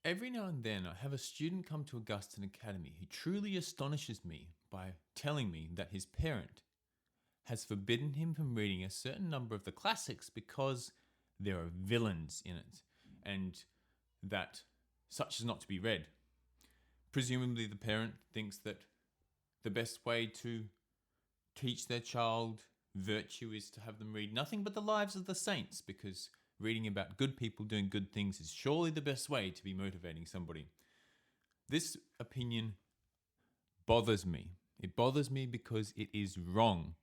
Every now and then, I have a student come to Augustine Academy who truly astonishes me by telling me that his parent has forbidden him from reading a certain number of the classics because there are villains in it, and that such is not to be read. Presumably, the parent thinks that the best way to teach their child virtue is to have them read nothing but the lives of the saints, because reading about good people doing good things is surely the best way to be motivating somebody. This opinion bothers me. It bothers me because it is wrong.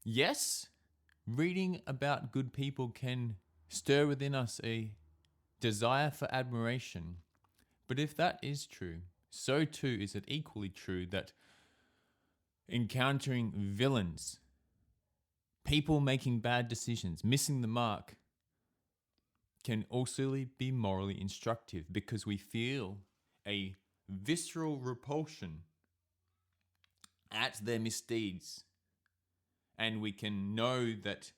Yes, reading about good people can stir within us a desire for admiration. But if that is true, so too is it equally true that encountering villains, people making bad decisions, missing the mark, can also be morally instructive because we feel a visceral repulsion at their misdeeds. And we can know that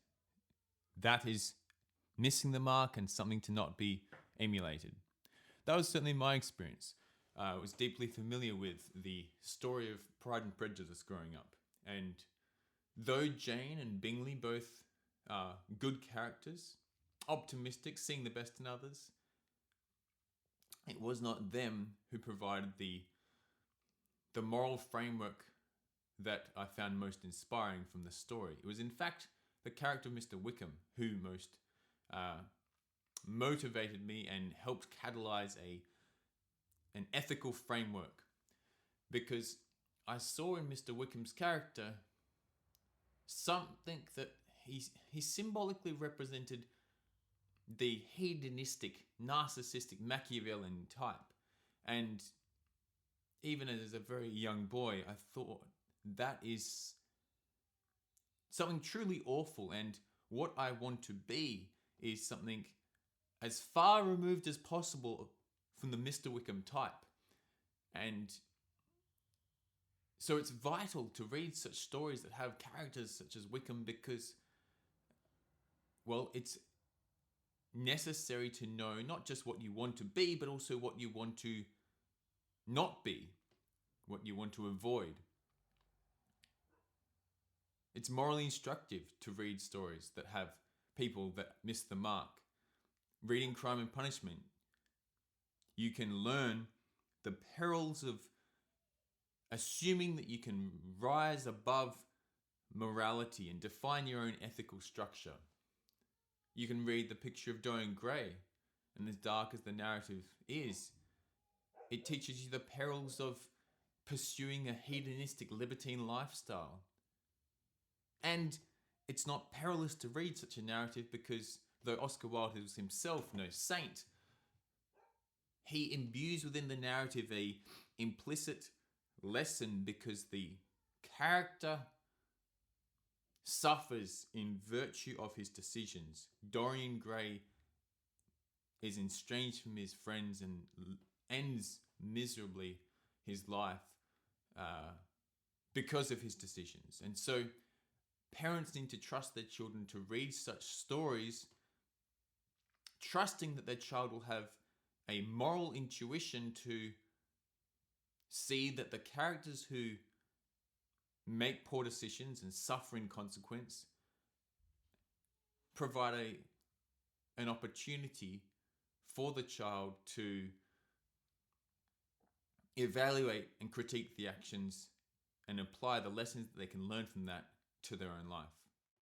that is missing the mark and something to not be emulated. That was certainly my experience. I was deeply familiar with the story of Pride and Prejudice growing up. And though Jane and Bingley both are good characters, optimistic, seeing the best in others, it was not them who provided the moral framework that I found most inspiring from the story. It was in fact the character of Mr. Wickham who most motivated me and helped catalyze an ethical framework, because I saw in Mr. Wickham's character something that he symbolically represented the hedonistic, narcissistic Machiavellian type. And even as a very young boy, I thought that is something truly awful, and what I want to be is something as far removed as possible from the Mr. Wickham type. And so it's vital to read such stories that have characters such as Wickham because, well, it's necessary to know not just what you want to be, but also what you want to not be, what you want to avoid. It's morally instructive to read stories that have people that miss the mark. Reading Crime and Punishment, you can learn the perils of assuming that you can rise above morality and define your own ethical structure. You can read The Picture of Dorian Gray, and as dark as the narrative is, it teaches you the perils of pursuing a hedonistic libertine lifestyle. And it's not perilous to read such a narrative because though Oscar Wilde is himself no saint, he imbues within the narrative a implicit lesson because the character suffers in virtue of his decisions. Dorian Gray is estranged from his friends and ends miserably his life because of his decisions. And so parents need to trust their children to read such stories, trusting that their child will have a moral intuition to see that the characters who make poor decisions and suffer in consequence provide an opportunity for the child to evaluate and critique the actions and apply the lessons that they can learn from that to their own life.